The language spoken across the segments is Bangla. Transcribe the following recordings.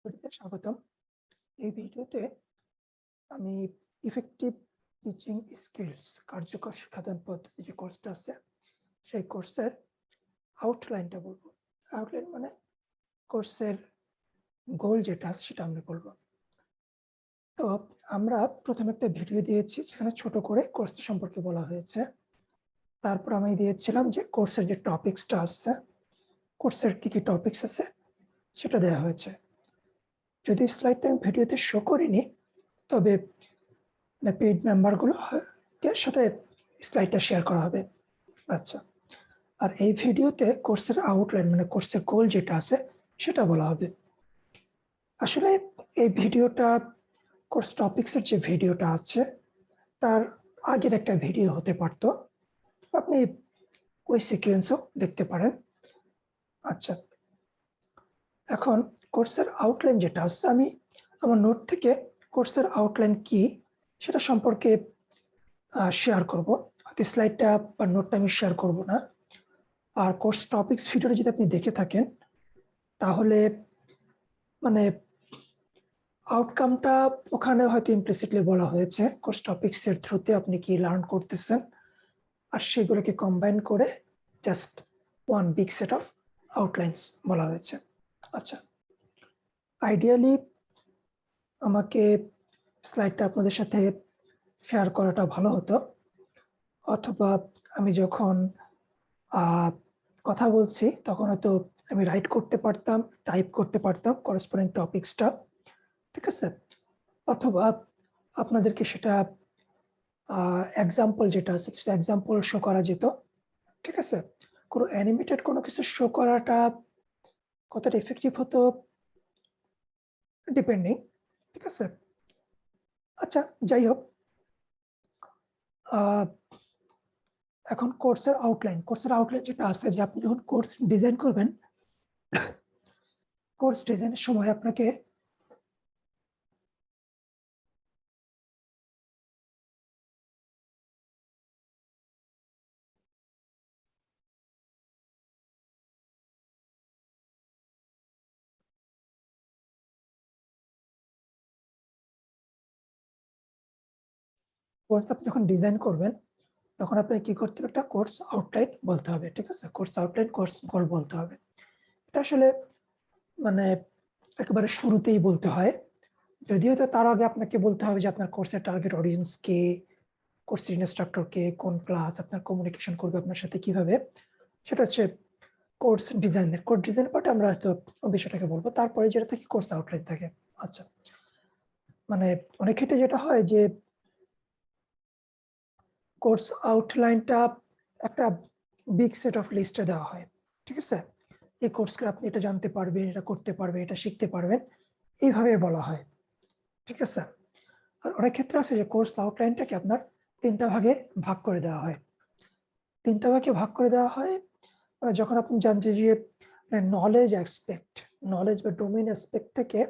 ভিডিওতে স্বাগতম। এই ভিডিওতে আমি ইফেক্টিভ টিচিং স্কিলস কার্যকর শিক্ষাদান পদ্ধতি যে কোর্সটা আছে সেই কোর্সের আউটলাইনটা বলবো। আউটলাইন মানে কোর্সের গোল যেটা আছে সেটা আমরা বলবো। তো আমরা প্রথমে একটা ভিডিও দিয়েছি, সেখানে ছোট করে কোর্স সম্পর্কে বলা হয়েছে। তারপর আমি দিয়েছিলাম যে কোর্সের যে টপিকসটা আছে, কোর্সের কি কি টপিকস আছে সেটা দেওয়া হয়েছে। যদি স্লাইডটা আমি ভিডিওতে শো করিনি, তবে পেইড মেম্বারগুলোর সাথে স্লাইডটা শেয়ার করা হবে। আচ্ছা, আর এই ভিডিওতে কোর্সের আউটলাইন মানে কোর্সের গোল যেটা আছে সেটা বলা হবে। আসলে এই ভিডিওটা কোর্স টপিক্সের যে ভিডিওটা আছে তার আগের একটা ভিডিও হতে পারত, আপনি ওই সিকোয়েন্সও দেখতে পারেন। আচ্ছা, এখন কোর্সের আউটলাইন যেটা আছে, আমি আমার নোট থেকে কোর্সের আউটলাইন কি সেটা সম্পর্কে শেয়ার করব। স্লাইডটা বা নোটটা আমি শেয়ার করব না। আর কোর্স টপিকস ভিডিওটা যদি আপনি দেখে থাকেন, তাহলে মানে আউটকামটা ওখানে হয়তো ইমপ্লিসিটলি বলা হয়েছে কোর্স টপিকস এর থ্রুতে আপনি কি লার্ন করতেছেন, আর সেগুলোকে কম্বাইন করে just one big set of outlines বলা হয়েছে। আচ্ছা, আইডিয়ালি আমাকে স্লাইডটা আপনাদের সাথে শেয়ার করাটা ভালো হতো, অথবা আমি যখন কথা বলছি তখন হয়তো আমি রাইট করতে পারতাম, টাইপ করতে পারতাম করেসপন্ডিং টপিকসটা, ঠিক আছে? অথবা আপনাদেরকে সেটা এক্সাম্পল যেটা আছে কিছু এক্সাম্পল শো করা যেত, ঠিক আছে? কোনো অ্যানিমেটেড কোনো কিছু শো করাটা কতটা এফেক্টিভ হতো ডিপেন্ডিং, ঠিক আছে? আচ্ছা, যাই হোক, এখন কোর্সের আউটলাইন যেটা আছে, যে আপনি যখন কোর্স ডিজাইন করবেন, কোর্স ডিজাইনের সময় আপনাকে কোর্স আপনি যখন ডিজাইন করবেন তখন আপনাকে কি করতে হবে, একটা কোর্স আউটলাইন বলতে হবে, ঠিক আছে? কোর্স আউটলাইন, কোর্স গোল বলতে হবে। এটা আসলে মানে একেবারে শুরুতেই বলতে হয়, যদিও তো তার আগে আপনাকে বলতে হবে যে আপনার কোর্সের টার্গেট অডিয়েন্স কে, কোর্সের ইনস্ট্রাক্টর কে, কোন ক্লাস আপনার কমিউনিকেশন করবে আপনার সাথে কিভাবে, সেটা হচ্ছে কোর্স ডিজাইনের পার্টে আমরা হয়তো বিষয়টাকে বলবো। তারপরে যেটা থাকে কোর্স আউটলাইন থাকে। আচ্ছা, মানে অনেক ক্ষেত্রে যেটা হয় যে কোর্স আউটলাইনটা একটা বিগ সেট অফ লিস্টে দেওয়া হয়, ঠিক আছে? এই কোর্সকে আপনি এটা জানতে পারবেন, এটা করতে পারবেন, এটা শিখতে পারবেন, এইভাবে বলা হয়, ঠিক আছে? আর অনেক ক্ষেত্রে আছে যে কোর্স আউটলাইনটাকে আপনার তিনটা ভাগে ভাগ করে দেওয়া হয়। যখন আপনি জানতে যে নলেজ বা ডোমেইন অ্যাসপেক্ট থেকে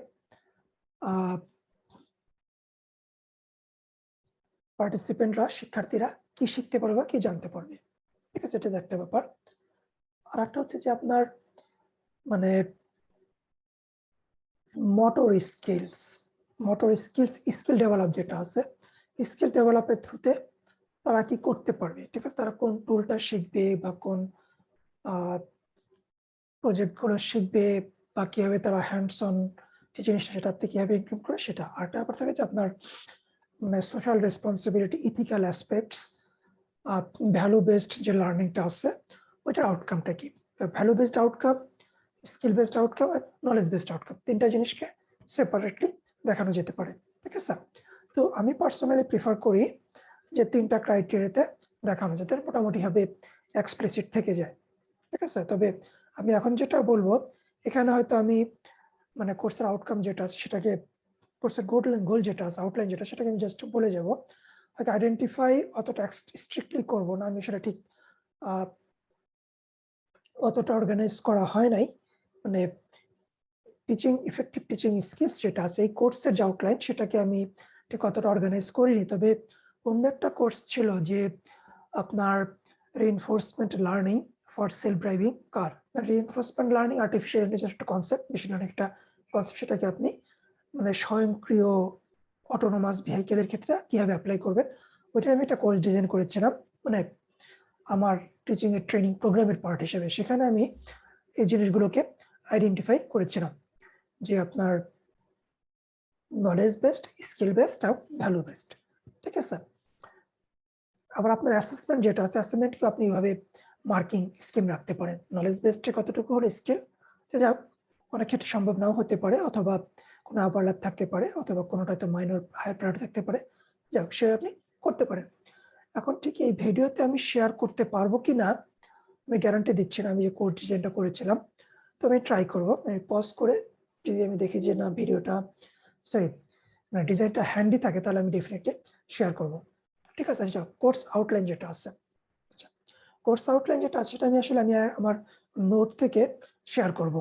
পার্টিসিপেন্টরা, শিক্ষার্থীরা কি শিখতে পারবে বা কি জানতে পারবে, ঠিক আছে? এটা একটা ব্যাপার। আর একটা হচ্ছে যে আপনার মানে স্কিল ডেভেলপ যেটা আছে, স্কিল ডেভেলপের থ্রুতে তারা কি করতে পারবে, ঠিক আছে? তারা কোন টুলটা শিখবে বা কোন প্রজেক্ট গুলো শিখবে, বা কিভাবে তারা হ্যান্ডস অন যে জিনিসটা সেটাতে কিভাবে ইনক্লুড করে সেটা। আর একটা ব্যাপার থাকে যে আপনার মানে social responsibility, ethical aspects, value based যে লার্নিংটা আছে ওইটার আউটকামটা কি। Value based outcome, skill based outcome আর নলেজ বেসড আউটকাম, তিনটা জিনিসকে সেপারেটলি দেখানো যেতে পারে, ঠিক আছে? তো আমি পার্সোনালি প্রিফার করি যে তিনটা ক্রাইটেরিয়াতে দেখানো যাতে মোটামুটি ভাবে এক্সপ্লিসিট থেকে যায়, ঠিক আছে? তবে আমি এখন যেটা বলবো, এখানে হয়তো আমি মানে কোর্সের আউটকাম যেটা আছে সেটাকে, কোর্সের গোল যেটা আছে, আউটলাইন যেটা, সেটাকে আমি জাস্ট বলে যাব, হয়তো আইডেন্টিফাই অতটা স্ট্রিক্টলি করবো না, আমি সেটা ঠিক অতটা অর্গানাইজ করা হয় নাই। মানে ইফেক্টিভ টিচিং স্কিলস যেটা আছে এই কোর্সের যে আউটলাইন সেটাকে আমি ঠিক অতটা অর্গানাইজ করিনি। তবে অন্য একটা কোর্স ছিল যে আপনার reinforcement learning for self driving car. Reinforcement learning artificial intelligence একটা কনসেপ্ট, মেশিন লার্নিং একটা কনসেপ্ট সেটাকে আপনি মানে স্বয়ংক্রিয় অটোনোমাস ভেহিকেলের ক্ষেত্রে কিভাবে অ্যাপ্লাই করবেন, ওইটা আমি একটা কোর্স ডিজাইন করেছিলাম মানে আমার টিচিং এর ট্রেনিং প্রোগ্রামের পার্ট হিসেবে। সেখানে আমি এই জিনিসগুলোকে আইডেন্টিফাই করেছিলাম যে আপনার নলেজ বেসড, স্কিল বেসড আর ভ্যালু বেসড। ঠিক আছে? আবার আপনার অ্যাসেসমেন্ট যেটা আছে, অ্যাসেসমেন্টকে আপনি এভাবে মার্কিং স্কিম রাখতে পারেন। নলেজ বেসডে কতটুকু হলো স্কিল, সেটা অনেক ক্ষেত্রে সম্ভব নাও হতে পারে, অথবা কোনো ওভারল্যাপ থাকতে পারে, অথবা কোনোটা হয়তো মাইনর হায়ার প্রায়োরিটি থাকতে পারে। যাক, সে আপনি করতে পারেন। এখন ঠিক এই ভিডিওতে আমি শেয়ার করতে পারবো কিনা আমি গ্যারান্টি দিচ্ছি না। আমি যে কোর্স ডিজাইনটা করেছিলাম, তো আমি ট্রাই করবো। আমি পজ করে যদি আমি দেখি যে না ভিডিওটা সরি মানে ডিজাইনটা হ্যান্ডি থাকে, তাহলে আমি ডেফিনেটলি শেয়ার করবো। ঠিক আছে? আচ্ছা, কোর্স আউটলাইন যেটা আছে, আচ্ছা কোর্স আউটলাইন যেটা আছে সেটা আমি আসলে আমার নোট থেকে শেয়ার করব।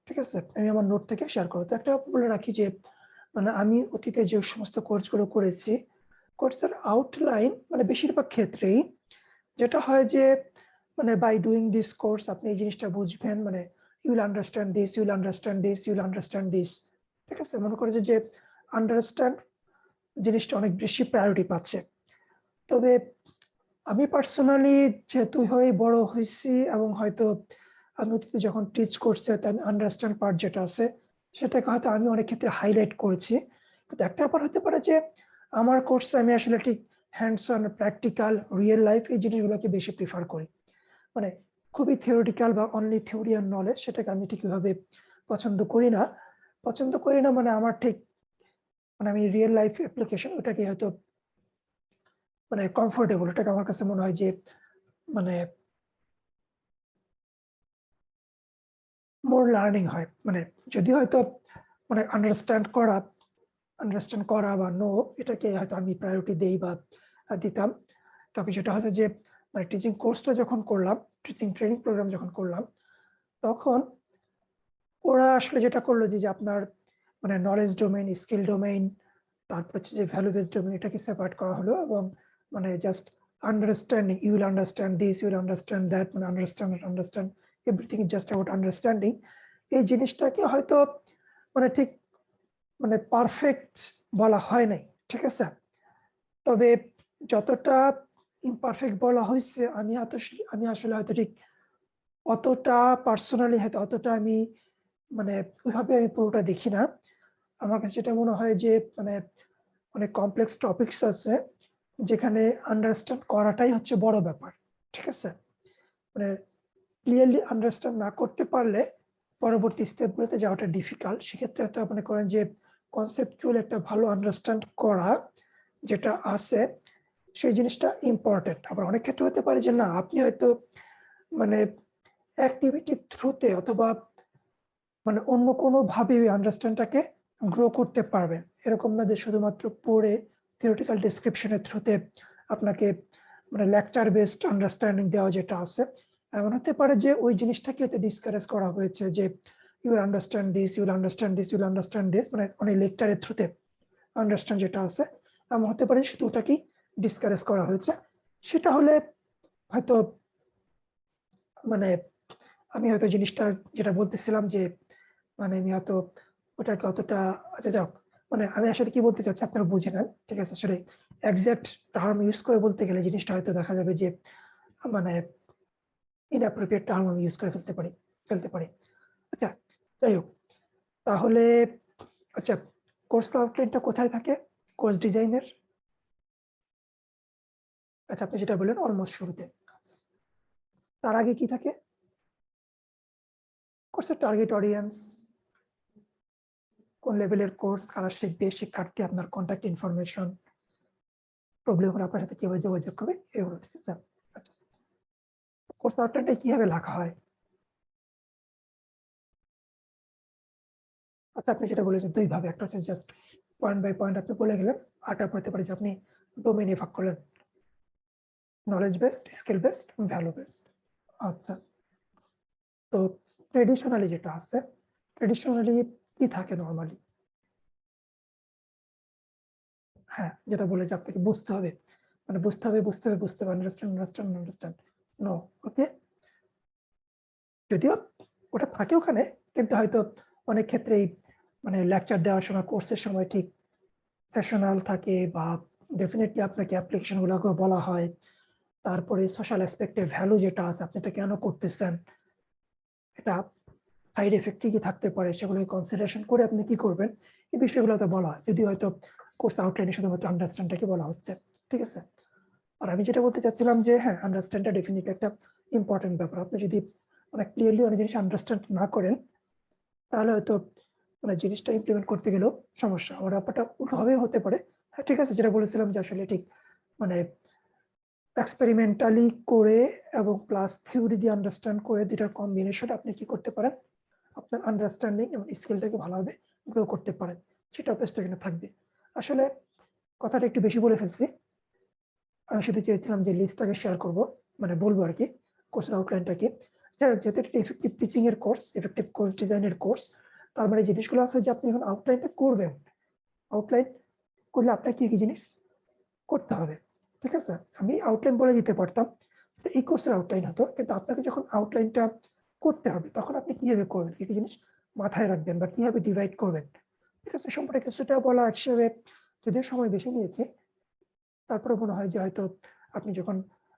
ঠিক আছে? আমি আমার নোট থেকে শেয়ার করবো। তো একটা বলে রাখি যে মানে আমি অতীতে যে সমস্ত কোর্সগুলো করেছি, কোর্সের আউটলাইন মানে বেশিরভাগ ক্ষেত্রেই যেটা হয় যে মানে বাই ডুইং দিস কোর্স আপনি এই জিনিসটা বুঝবেন, মানে you will understand this, you will understand this, you will understand this. ঠিক আছে? মনে করে যে আন্ডারস্ট্যান্ড জিনিসটা অনেক বেশি প্রায়োরিটি পাচ্ছে। তবে আমি পার্সোনালি যেহেতু হয়ে বড় হয়েছি এবং হয়তো আমি অতীতে যখন টিচ করছি আমি আন্ডারস্ট্যান্ড পার্ট যেটা আছে সেটাকে হয়তো আমি অনেক ক্ষেত্রে হাইলাইট করেছি। কিন্তু একটা ব্যাপার হতে পারে যে আমার কোর্সে আমি আসলে ঠিক hands on, practical, real life এই জিনিসগুলোকে বেশি প্রিফার করি। মানে খুবই থিওরিটিক্যাল বা অনলি থিওরি অ্যান্ড নলেজ সেটাকে আমি ঠিক এভাবে পছন্দ করি না। পছন্দ করি না মানে আমার ঠিক মানে আমি রিয়েল লাইফ অ্যাপ্লিকেশন ওটাকে হয়তো মানে কমফোর্টেবল, এটাকে আমার কাছে মনে হয় যে মানে মোর লার্নিং হয়। মানে যদি হয়তো মানে আন্ডারস্ট্যান্ড করা বা নো এটাকে হয়তো আমি প্রায়োরিটি দেই বা দিতাম। তবে যেটা হচ্ছে যে মানে টিচিং কোর্সটা যখন করলাম, টিচিং ট্রেনিং প্রোগ্রাম যখন করলাম, তখন ওরা আসলে যেটা করলো যে আপনার মানে নলেজ ডোমেইন, স্কিল ডোমেইন, তারপর হচ্ছে যে ভ্যালু বেসড ডোমেইন এটাকে সেপারেট করা হলো এবং মানে just understanding, you will understand this, you will understand that, মানে understand everything is just about understanding. এই জিনিসটাকে হয়তো মানে ঠিক মানে পারফেক্ট বলা হয় নাই। ঠিক আছে? তবে যতটা ইমপারফেক্ট বলা হয়েছে আমি আসলে হয়তো ঠিক অতটা পার্সোনালি হয়তো অতটা আমি মানে ওইভাবে আমি পুরোটা দেখি না। আমার কাছে যেটা মনে হয় যে মানে অনেক কমপ্লেক্স টপিকস আছে যেখানে আন্ডারস্ট্যান্ড করাটাই হচ্ছে বড় ব্যাপার। ঠিক আছে? মানে ক্লিয়ারলি আন্ডারস্ট্যান্ড না করতে পারলে পরবর্তী স্টেপগুলোতে যাওয়াটা ডিফিকাল্ট। সেক্ষেত্রে একটা মনে করেন যে কনসেপচুয়াল একটা ভালো আন্ডারস্ট্যান্ড করা যেটা আছে সেই জিনিসটা ইম্পর্টেন্ট। আবার অনেক ক্ষেত্রে হতে পারে যে না আপনি হয়তো মানে অ্যাক্টিভিটির থ্রুতে অথবা মানে অন্য কোনো ভাবে ওই আন্ডারস্ট্যান্ডটাকে গ্রো করতে পারবেন। এরকম না যে শুধুমাত্র পড়ে থিওরিটিক্যাল ডেসক্রিপশনের থ্রুতে আপনাকে মানে লেকচার বেসড আন্ডারস্ট্যান্ডিং দেওয়া যেটা আছে, এমন হতে পারে যে ওই জিনিসটাকে হয়তো ডিসকারেজ করা হয়েছে যে you will understand this, you will understand this, you will understand this, মানে অনেক লেকচারের থ্রুতে আন্ডারস্ট্যান্ড যেটা আছে এমন হতে পারে শুধু ওটাকেই ডিসকারেজ করা হয়েছে। সেটা হলে হয়তো মানে আমি হয়তো জিনিসটা যেটা বলতেছিলাম যে মানে আমি হয়তো ওটাকে অতটা আচ্ছা যাক, মানে আমি আসলে কি বলতে চাচ্ছি আপনারা বুঝে নেন। ঠিক আছে? আসলে এক্সাক্ট টার্ম ইউজ করে বলতে গেলে জিনিসটা হয়তো দেখা যাবে যে মানে ইনঅ্যাপ্রোপ্রিয়েট টার্ম আমি ইউজ করে ফেলতে পারি। আচ্ছা, যাই হোক, তাহলে আচ্ছা কোর্স আউটলাইনটা কোথায় থাকে কোর্স ডিজাইনের? আচ্ছা, আপনি যেটা বললেন অলমোস্ট শুরুতে। তার আগে কি থাকে? কোর্সের টার্গেট অডিয়েন্স, কোন লেভেলের কোর্স, কারা শিখবে, শিক্ষার্থী, আপনার কন্ট্যাক্ট ইনফরমেশন, প্রবলেম হলে আপনার সাথে কিভাবে যোগাযোগ করবে, এগুলো। ঠিক আছে? আচ্ছা, কোর্স আউটলাইনটা কিভাবে লেখা হয়? আচ্ছা, আপনি যেটা বলেছেন দুই ভাবে, একটা হচ্ছে জাস্ট পয়েন্ট বাই পয়েন্ট আপনি বলে গেলেন, আরেকটা হতে পারে যে আপনি ডোমেইনে ভাগ করলেন, knowledge based, skill based, value based. আচ্ছা, তো ট্রেডিশনালি যেটা আছে, ট্রেডিশনালি কি থাকে নরমালি? হ্যাঁ, যেটা বলে যে আপনাকে বুঝতে হবে, মানে বুঝতে হবে, আন্ডারস্ট্যান্ড। নো, ওকে, যদিও ওটা থাকে ওখানে, কিন্তু হয়তো অনেক ক্ষেত্রেই মানে লেকচার দেওয়ার সময় কোর্সের সময় ঠিক সেশনাল থাকে বা ডেফিনেটলি আপনাকে অ্যাপ্লিকেশন গুলোকে বলা হয়, তারপরে সোশ্যাল অ্যাসপেক্টে ভ্যালু যেটা আছে আপনি এটা কেন করতেছেন, এটা সাইড এফেক্ট কি থাকতে পারে সেগুলো কনসিডারেশন করে আপনি কি করবেন, এই বিষয়গুলোতে বলা হয়। যদি হয়তো কোর্স আউটলাইনে শুধুমাত্র আন্ডারস্ট্যান্ডটাকে বলা হচ্ছে, ঠিক আছে। আর আমি যেটা বলতে চাচ্ছিলাম যে হ্যাঁ, আন্ডারস্ট্যান্ডটা ডেফিনেটলি একটা ইম্পর্টেন্ট ব্যাপার। আপনি যদি অনেক ক্লিয়ারলি অনেক জিনিস আন্ডারস্ট্যান্ড না করেন তাহলে হয়তো মানে জিনিসটা ইমপ্লিমেন্ট করতে গেলেও সমস্যা। আমার ব্যাপারটা উল্টোভাবে হতে পারে। হ্যাঁ ঠিক আছে, যেটা বলেছিলাম যে আসলে ঠিক মানে এক্সপেরিমেন্টালি করে এবং প্লাস থিওরি দিয়ে আন্ডারস্ট্যান্ড করে দুটার কম্বিনেশন আপনি কি করতে পারেন, আপনার আন্ডারস্ট্যান্ডিং এবং স্কিলটাকে ভালোভাবে গ্রো করতে পারেন, সেটা যথেষ্ট এখানে থাকবে। আসলে কথাটা একটু বেশি বলে ফেলছি। আমি শুধু চেয়েছিলাম যে লিস্টটাকে শেয়ার করব, মানে বলবো আর কি কোর্সের আউটলাইনটাকে। যেহেতু একটা এফেক্টিভ টিচিং এর কোর্স, এফেক্টিভ কোর্স ডিজাইনের কোর্স, তার মানে জিনিসগুলো আছে যে আপনি এখন আউটলাইনটা করবেন। আউটলাইন করলে আপনার কি কি জিনিস করতে হবে, ঠিক আছে। আমি আউটলাইন বলে দিতে পারতাম, এই কোর্সের আউটলাইন হতো, কিন্তু আপনাকে যখন আউটলাইনটা করতে হবে তখন আপনি কিভাবে করবেন, কি কি জিনিস মাথায় রাখবেন বা কিভাবে ডিভাইড করবেন, ঠিক আছে, সম্পর্কে কিছুটা বলা একসাথে যদিও সময় বেশি নিয়েছে। তারপরে মনে হয় যে হয়তো আপনি যখন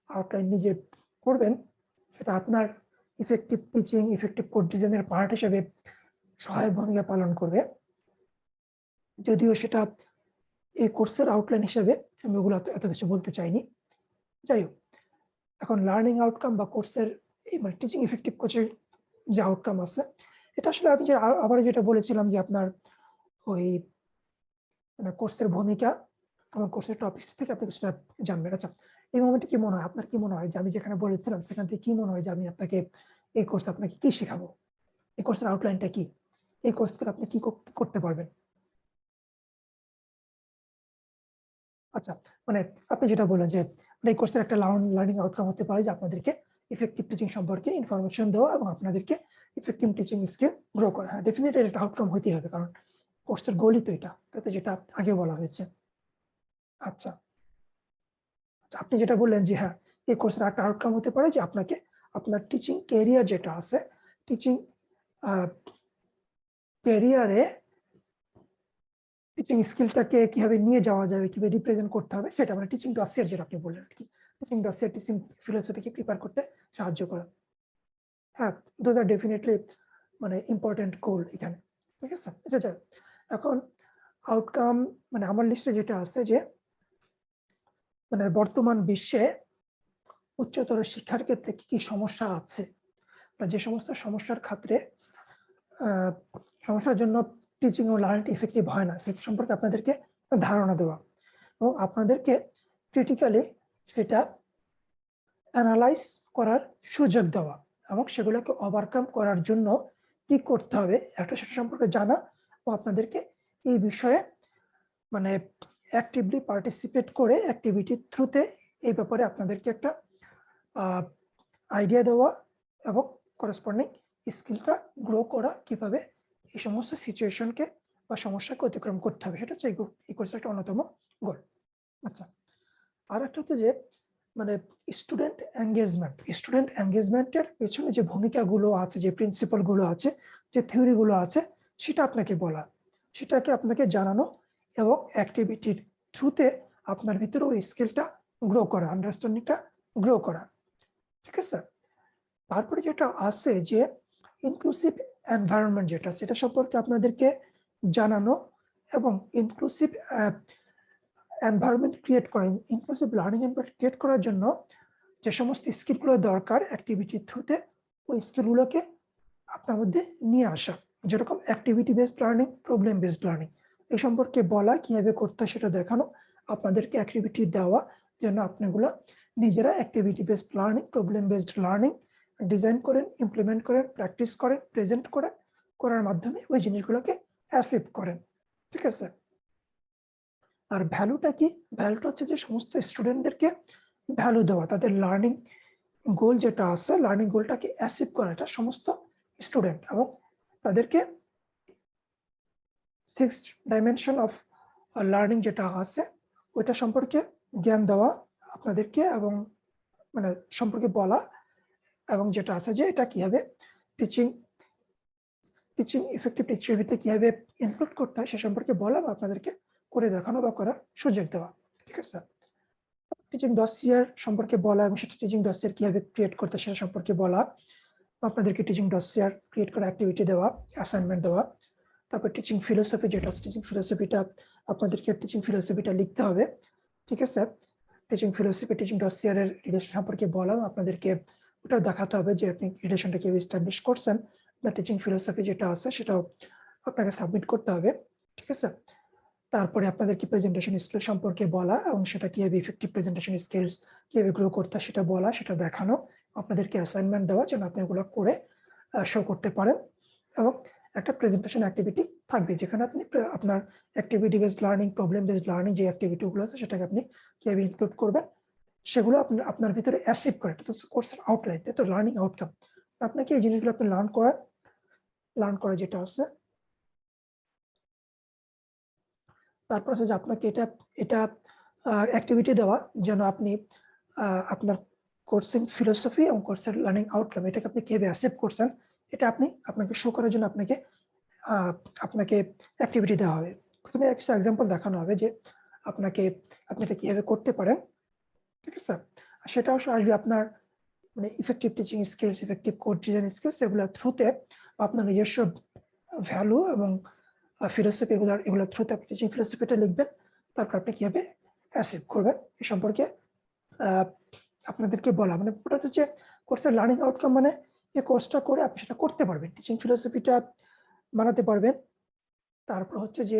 আউটলাইন নিজে করবেন সেটা আপনার ইফেক্টিভ টিচিং, ইফেক্টিভ কোর্স ডিজাইনের পার্ট হিসেবে সহায়ক ভূমিকা পালন করবে। যদিও সেটা এই কোর্সের আউটলাইন হিসেবে আমি ওগুলো এত কিছু বলতে চাইনি। যাই হোক, এখন লার্নিং আউটকাম বা কোর্সের মানে টিচিং ইফেক্টিভ কোচের যে আউটকাম আছে, এটা আসলে আমি যে আবার যেটা বলেছিলাম যে আপনার ওই মানে কোর্সের ভূমিকা এবং কোর্সের টপিক থেকে আপনি কিছুটা জানবেন। আচ্ছা, এই মোমেন্টে কি মনে হয়, আপনার কি মনে হয় যে আমি যেখানে বলেছিলাম সেখান থেকে কি মনে হয় যে আমি আপনাকে এই কোর্স আপনাকে কি শেখাবো, এই কোর্সের আউটলাইনটা কি, এই কোর্স থেকে আপনি কি করতে পারবেন? আচ্ছা, মানে আপনি যেটা বললেন যে এই কোর্সের একটা লার্নিং আউটকাম হতে পারে যে আপনাদেরকে ইফেক্টিভ টিচিং সম্পর্কে ইনফরমেশন দেওয়া এবং আপনাদেরকে ইফেক্টিভ টিচিং স্কিল গ্রো করা। হ্যাঁ ডেফিনেটলি একটা আউটকাম হতেই হবে, কারণ কোর্সের গোলই তো এটা, তাতে যেটা আগে বলা হয়েছে। আচ্ছা, আপনি যেটা বললেন যে হ্যাঁ, এই কোর্সের একটা আউটকাম হতে পারে যে আপনাকে আপনার টিচিং ক্যারিয়ার যেটা আছে, টিচিং ক্যারিয়ারে টিচিং স্কিলটাকে কিভাবে নিয়ে যাওয়া যাবে, কিভাবে রিপ্রেজেন্ট করতে হবে সেটা, মানে টিচিং ডসিয়ার যেটা আপনি বললেন আর কি, টিচিং ডসিয়ার টিচিং ফিলোসফিকে প্রিপেয়ার করতে সাহায্য করা। হ্যাঁ, দোজ আর ডেফিনেটলি মানে ইম্পর্টেন্ট গোল এখানে, ঠিক আছে। আচ্ছা, এখন আউটকাম মানে আমার লিস্টে যেটা আছে যে মানে বর্তমান বিশ্বে উচ্চতর শিক্ষার ক্ষেত্রে কি কি সমস্যা আছে, বা যে সমস্ত সমস্যার ক্ষেত্রে সমস্যার জন্য টিচিং ও লার্নিং ইফেক্টিভ হয় না সে সম্পর্কে আপনাদেরকে ধারণা দেওয়া এবং আপনাদেরকে ক্রিটিক্যালি সেটা অ্যানালাইজ করার সুযোগ দেওয়া এবং সেগুলোকে ওভারকাম করার জন্য কি করতে হবে একটা সেটা সম্পর্কে জানা ও আপনাদেরকে এই বিষয়ে মানে অ্যাক্টিভলি পার্টিসিপেট করে অ্যাক্টিভিটির থ্রুতে এই ব্যাপারে আপনাদেরকে একটা আইডিয়া দেওয়া এবং করেসপন্ডিং স্কিলটা গ্রো করা, কিভাবে এই সমস্ত সিচুয়েশনকে বা সমস্যাকে অতিক্রম করতে হবে, সেটা হচ্ছে এই কোর্সের একটা অন্যতম গোল। আচ্ছা, আর একটা হচ্ছে যে মানে স্টুডেন্ট এঙ্গেজমেন্টের পেছনে যে ভূমিকাগুলো আছে, যে প্রিন্সিপাল গুলো আছে, যে থিওরি গুলো আছে, সেটা আপনাকে বলা, সেটাকে আপনাকে জানানো এবং অ্যাক্টিভিটির থ্রুতে আপনার ভিতরে ওই স্কিলটা গ্রো করা, আন্ডারস্ট্যান্ডিংটা গ্রো করা, ঠিক আছে। তারপরে যেটা আছে যে ইনক্লুসিভ এনভায়রনমেন্ট যেটা, সেটা সম্পর্কে আপনাদেরকে জানানো এবং ইনক্লুসিভ এনভায়রনমেন্ট ক্রিয়েট করা, ইনক্লুসিভ লার্নিং এনভায়রনমেন্ট ক্রিয়েট করার জন্য যে সমস্ত স্কিলগুলো দরকার অ্যাক্টিভিটির থ্রুতে, ওই স্কিলগুলোকে আপনার মধ্যে নিয়ে আসা, যেরকম activity based learning, problem based learning, এই সম্পর্কে বলা, কিভাবে করতে হয় সেটা দেখানো, আপনাদেরকে অ্যাক্টিভিটি দেওয়া যেন আপনাগুলো নিজেরা activity based learning, problem based learning design করেন, ইমপ্লিমেন্ট করেন, প্র্যাকটিস করেন, প্রেজেন্ট করেন, করার মাধ্যমে ওই জিনিসগুলোকে অ্যাচিভ করেন, ঠিক আছে। আর ভ্যালুটা কি? ভ্যালুটা হচ্ছে যে সমস্ত স্টুডেন্টদেরকে ভ্যালু দেওয়া, তাদের লার্নিং গোল যেটা আছে, লার্নিং গোলটাকে অ্যাচিভ করা, এটা সমস্ত স্টুডেন্ট এবং তাদেরকে 6th ডাইমেনশন অফ লার্নিং যেটা আছে ওইটা সম্পর্কে জ্ঞান দেওয়া আপনাদেরকে এবং মানে সম্পর্কে বলা, এবং যেটা আছে যে এটা কিভাবে টিচিং টিচিং ইফেক্টিভ টিচিং ভিতরে কিভাবে ইনক্লুড করতে হয় সে সম্পর্কে বলা বা আপনাদেরকে করে দেখানো বা করার সুযোগ দেওয়া। ঠিক আছে, টিচিং ডসিয়ার সম্পর্কে বলা এবং সেটা টিচিং ডসিয়ার কিভাবে ক্রিয়েট করতে সেটা সম্পর্কে বলা, আপনাদেরকে টিচিং ডসিয়ার ক্রিয়েট করা অ্যাক্টিভিটি দেওয়া, অ্যাসাইনমেন্ট দেওয়া। তারপর টিচিং ফিলোসফি যেটা আছে, টিচিং ফিলোসফিটা আপনাদেরকে টিচিং ফিলোসফিটা লিখতে হবে। ঠিক আছে, টিচিং ফিলোসফি টিচিং ডসিয়ারের রিলেশন সম্পর্কে বলা, আপনাদেরকে ওটা দেখাতে হবে যে আপনি রিলেশনটা কিভাবে এস্টাবলিশ করছেন। বা টিচিং ফিলোসফি যেটা আছে সেটাও আপনাকে সাবমিট করতে হবে। ঠিক আছে, তারপরে আপনাদেরকে প্রেজেন্টেশন স্কিল সম্পর্কে বলা এবং সেটা কিভাবে ইফেক্টিভ প্রেজেন্টেশন স্কিলস কিভাবে গ্রো করতে সেটা বলা, সেটা দেখানো, আপনাদেরকে অ্যাসাইনমেন্ট দেওয়া যেন আপনি ওগুলো করে শো করতে পারেন। এবং একটা প্রেজেন্টেশন অ্যাক্টিভিটি থাকবে যেখানে আপনি আপনার activity based learning, problem based learning যে অ্যাক্টিভিটিগুলো আছে সেটাকে আপনি কিভাবে ইনক্লুড করবেন সেগুলো আপনার ভিতরে অ্যাচিভ করে, কোর্সের আউটলাইন, তো লার্নিং আউটকাম। আপনাকে এই জিনিসগুলো আপনি লার্ন করা যেটা আছে। তারপর হচ্ছে যে আপনাকে এটা অ্যাক্টিভিটি দেওয়া যেন আপনি আপনার কোর্সিং ফিলোসফি এবং কোর্সের লার্নিং আউটকাম এটাকে আপনি কিভাবে অ্যাচিভ করছেন এটা আপনাকে শো করার জন্য আপনাকে অ্যাক্টিভিটি দেওয়া হবে। প্রথমে একটা এক্সাম্পল দেখানো হবে যে আপনি এটা কিভাবে করতে পারেন। ঠিক আছে, সেটা অবশ্য আসবে আপনার মানে effective teaching skills, effective course design skills এগুলোর থ্রুতে আপনার নিজস্ব ভ্যালু এবং ফিলোসফি এগুলোর থ্রুতে আপনি টিচিং ফিলোসফিটা লিখবেন। তারপর আপনি কিভাবে অ্যাচিভ করবেন এই সম্পর্কে আপনাদেরকে বলা, মানে ওটা হচ্ছে কোর্সের লার্নিং আউটকাম, মানে এই কোর্সটা করে আপনি সেটা করতে পারবেন, টিচিং ফিলোসফিটা বানাতে পারবেন। তারপর হচ্ছে যে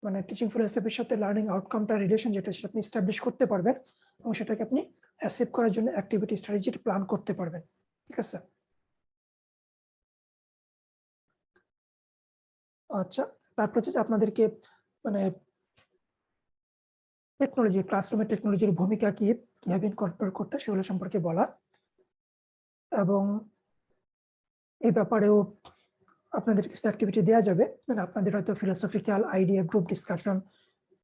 মানে টিচিং ফিলোসফির সাথে লার্নিং আউটকামটা রিলেশন যেটা সেটা আপনি এস্টাবলিশ করতে পারবেন এবং সেটাকে আপনি অ্যাচিভ করার জন্য অ্যাক্টিভিটি স্ট্র্যাটেজি প্ল্যান করতে পারবেন। ঠিক আছে, আচ্ছা, তারপর হচ্ছে আপনাদেরকে মানে টেকনোলজি, ক্লাসরুমের টেকনোলজির ভূমিকা কি, কিভাবে ইনকর্পোরেট করতে সেগুলো সম্পর্কে বলা এবং এই ব্যাপারেও আপনাদের কিছু অ্যাক্টিভিটি দেওয়া যাবে, মানে আপনাদের হয়তো ফিলোসফিক্যাল আইডিয়া গ্রুপ ডিসকাশন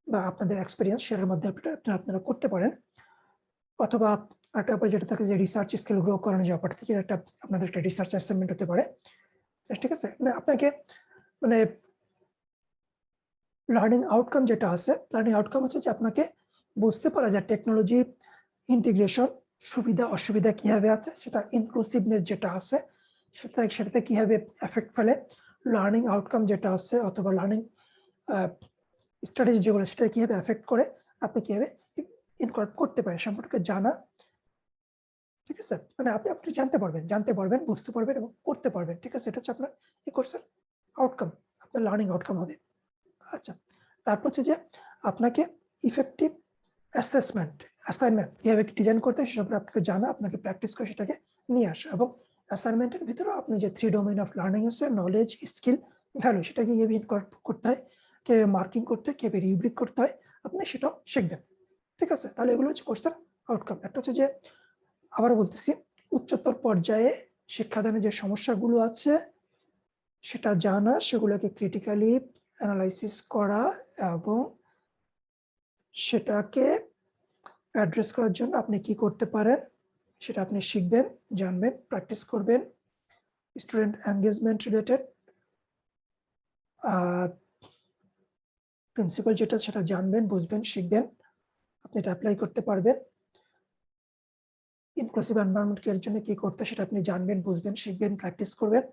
বা আপনাদের এক্সপিরিয়েন্স সেটার মধ্যে আপনারা করতে পারেন। অথবা একটা ব্যাপার যেটা থাকে যে রিসার্চ স্কিল গ্রো করানো যে ব্যাপার থেকে একটা আপনাদের একটা রিসার্চ অ্যাসাইনমেন্ট হতে পারে। ঠিক আছে, মানে আপনাকে মানে লার্নিং আউটকাম যেটা আছে, লার্নিং আউটকাম হচ্ছে যে আপনাকে বুঝতে পারা যায় টেকনোলজি ইন্টিগ্রেশন সুবিধা অসুবিধা কিভাবে আছে, সেটা ইনক্লুসিভনেস যেটা আছে সেটাতে কিভাবে এফেক্ট ফেলে, লার্নিং আউটকাম যেটা আছে অথবা লার্নিং স্ট্র্যাটেজি যেগুলো সেটা কিভাবে এফেক্ট করে, আপনি কিভাবে ইনকর্পোরেট করতে পারেন সম্পর্কে জানা। ঠিক আছে, মানে আপনি জানতে পারবেন বুঝতে পারবেন এবং করতে পারবেন। ঠিক আছে, এটা হচ্ছে আপনার এই কোর্সের আউটকাম, আপনার লার্নিং আউটকাম হবে। আচ্ছা, তারপর হচ্ছে যে আপনাকে ইফেক্টিভ অ্যাসাইনমেন্ট কিভাবে ডিজাইন করতে হয় সেসব আপনাকে জানা, আপনাকে প্র্যাকটিস করে সেটাকে নিয়ে আসা এবং অ্যাসাইনমেন্টের ভিতরে আপনি যে 3 ডোমেইন অফ লার্নিং আছে, নলেজ, স্কিল, ভ্যালু, সেটাকে কিভাবে ইনকর্পোরেট করতে হয়, কিভাবে মার্কিং করতে হয়, কিভাবে রিব্রিক করতে হয়, আপনি সেটাও শিখবেন। ঠিক আছে, তাহলে এগুলো হচ্ছে কোর্সের আউটকাম। একটা হচ্ছে যে আবার বলতেছি, উচ্চতর পর্যায়ে শিক্ষাদানের যে সমস্যাগুলো আছে সেটা জানা, সেগুলোকে ক্রিটিক্যালি অ্যানালাইসিস করা এবং সেটাকে অ্যাড্রেস করার জন্য আপনি কি করতে পারেন সেটা আপনি শিখবেন, জানবেন, প্র্যাকটিস করবেন। স্টুডেন্ট এঙ্গেজমেন্ট রিলেটেড প্রিন্সিপাল যেটা সেটা জানবেন, বুঝবেন, শিখবেন, আপনি এটা অ্যাপ্লাই করতে পারবেন। ইনক্লুসিভ এনভায়রনমেন্ট এর জন্য কি করতে সেটা আপনি জানবেন, বুঝবেন, শিখবেন, প্র্যাকটিস করবেন।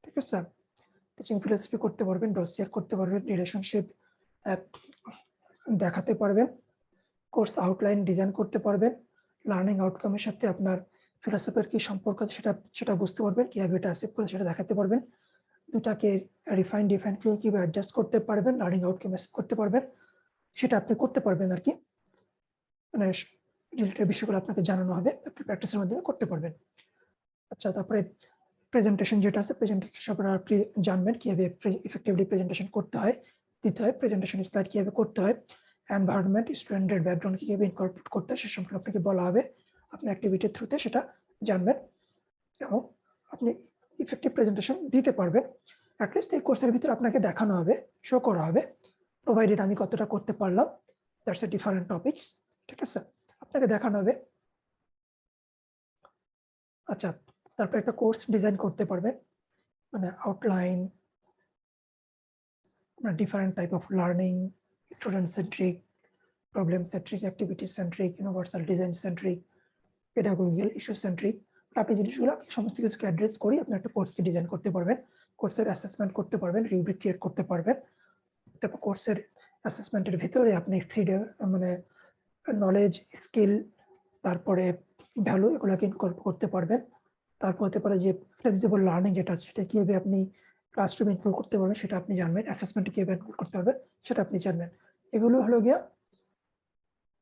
ঠিক আছে, টিচিং ফিলোসফি করতে পারবেন, ডসিয়ার করতে পারবেন, রিলেশনশিপ দেখাতে পারবেন, কোর্স আউটলাইন ডিজাইন করতে পারবেন, লার্নিং আউটকামের সাথে আপনার ফিলোসফির কি সম্পর্ক সেটা বুঝতে পারবেন, কিভাবে এটা অ্যাচিভ করে সেটা দেখাতে পারবেন, দুটাকে ডিফাইন কিভাবে অ্যাডজাস্ট করতে পারবেন, লার্নিং আউটকাম অ্যাচিভ করতে পারবেন, সেটা আপনি করতে পারবেন আর কি, মানে রিলেটেড বিষয়গুলো আপনাকে জানানো হবে, আপনি প্র্যাকটিসের মাধ্যমে করতে পারবেন। আচ্ছা, তারপরে প্রেজেন্টেশন যেটা আছে, প্রেজেন্টেশন আপনি জানবেন কিভাবে ইফেক্টিভলি প্রেজেন্টেশন করতে হয়, দিতে হয়, প্রেজেন্টেশন স্লাইড কিভাবে করতে হয়, এনভায়রনমেন্ট, স্টুডেন্টের ব্যাকগ্রাউন্ড কিভাবে ইনকর্পোরেট করতে হয় সে সম্পর্কে আপনাকে বলা হবে, আপনি অ্যাক্টিভিটির থ্রুতে সেটা জানবেন এবং আপনি ইফেক্টিভ প্রেজেন্টেশন দিতে পারবেন। অ্যাটলিস্ট এই কোর্সের ভিতরে আপনাকে দেখানো হবে, শো করা হবে, প্রোভাইডেড আমি কতটা করতে পারলাম, দ্যাটস এ ডিফারেন্ট টপিকস। ঠিক আছে, আপনাকে দেখানো হবে। আচ্ছা, তারপর একটা কোর্স ডিজাইন করতে পারবেন, মানে outline, different type of learning, student centric, problem centric, activity centric, universal design centric, pedagogical issue centric. আপনি জিনিসগুলো সমস্ত কিছুকে অ্যাড্রেস করে আপনি একটা কোর্সকে ডিজাইন করতে পারবেন, কোর্সের অ্যাসেসমেন্ট করতে পারবেন, রিউব্রিক ক্রিয়েট করতে পারবেন। তারপর কোর্সের অ্যাসেসমেন্টের ভিতরে আপনি মানে নলেজ, স্কিল, তারপরে ভ্যালু এগুলোকে ইনকর্পোরেট করতে পারবেন। তারপর হতে পারে যে ফ্লেক্সিবল লার্নিং যেটা আছে সেটা কিভাবে আপনি ক্লাসরুমে ইনক্লুড করতে পারবেন সেটা আপনি জানবেন, অ্যাসেসমেন্টে কিভাবে ইনক্লুড করতে পারবেন সেটা আপনি জানবেন। এগুলো হলো গিয়া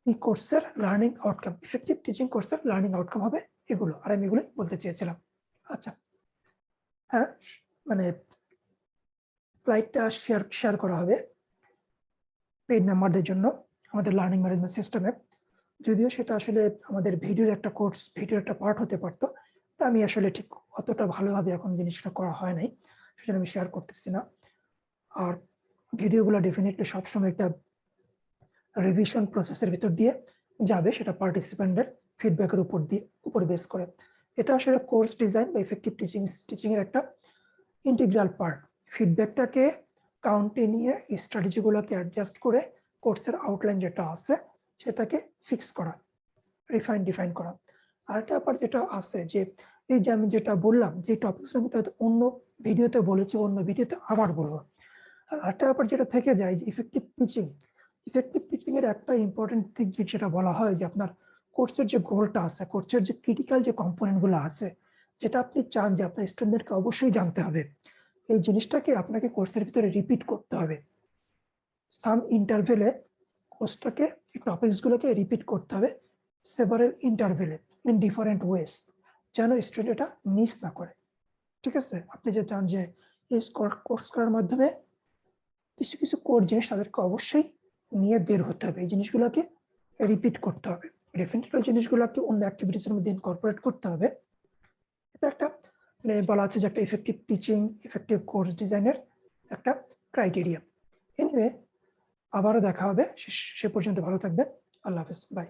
এই কোর্সের লার্নিং আউটকাম, ইফেক্টিভ টিচিং কোর্সের লার্নিং আউটকাম হবে এগুলো। আর আমি এগুলোই বলতে চেয়েছিলাম। আচ্ছা, হ্যাঁ, মানে স্লাইডটা শেয়ার করা হবে পেইড মেম্বারদের জন্য আমাদের লার্নিং ম্যানেজমেন্ট সিস্টেমে। যদিও সেটা আসলে আমাদের ভিডিওর একটা কোর্স, ভিডিওর একটা পার্ট হতে পারতো, তা আমি আসলে ঠিক অতটা ভালোভাবে এখন জিনিসটা করা হয় নাই, সেটা আমি শেয়ার করতেছি না। আর ভিডিওগুলো ডেফিনেটলি সবসময় একটা রিভিশন প্রসেসের ভিতর দিয়ে যাবে, সেটা পার্টিসিপেন্টের ফিডব্যাকের উপর বেস করে। এটা আসলে কোর্স ডিজাইন বা ইফেক্টিভ টিচিং এর একটা ইন্টিগ্রাল পার্ট। ফিডব্যাকটাকে কাউন্টে নিয়ে স্ট্র্যাটেজিগুলোকে অ্যাডজাস্ট করে কোর্সের আউটলাইন যেটা আছে সেটাকে ফিক্স করা, ডিফাইন করা। আরেকটা ব্যাপার যেটা আছে যে এই যে আমি যেটা বললাম যে টপিকস আমি অন্য ভিডিওতে বলেছি, অন্য ভিডিওতে আবার বলবো। আর আরেকটা ব্যাপার যেটা থেকে যায় যে ইফেক্টিভ টিচিং এর একটা ইম্পর্টেন্ট দিক যেটা বলা হয় যে আপনার কোর্সের যে গোলটা আছে, কোর্সের যে ক্রিটিক্যাল যে কম্পোনেন্ট গুলো আছে, যেটা আপনি চান যে আপনার স্টুডেন্টকে অবশ্যই জানতে হবে, এই জিনিসটাকে আপনাকে কোর্সের ভিতরে রিপিট করতে হবে। সাম ইন্টারভেলে কোর্সটাকে, টপিকস গুলোকে রিপিট করতে হবে সেভারাল ইন্টারভেলে ইন ডিফারেন্ট ওয়েস, যেন স্টুডেন্ট এটা মিস না করে। ঠিক আছে, আপনি যে চান যে এই কোর্স করার মাধ্যমে কিছু কিছু কোর জিনিস তাদেরকে অবশ্যই নিয়ে বের হতে হবে, এই জিনিসগুলোকে রিপিট করতে হবে, ডেফিনেটলি ওই জিনিসগুলোকে অন্য অ্যাক্টিভিটিস এর মধ্যে ইনকর্পোরেট করতে হবে। এটা একটা মানে বলা হচ্ছে যে একটা ইফেক্টিভ টিচিং, ইফেক্টিভ কোর্স ডিজাইনের একটা ক্রাইটেরিয়া। এনিওয়ে, আবারও দেখা হবে, সে পর্যন্ত ভালো থাকবেন। আল্লাহ হাফেজ, বাই।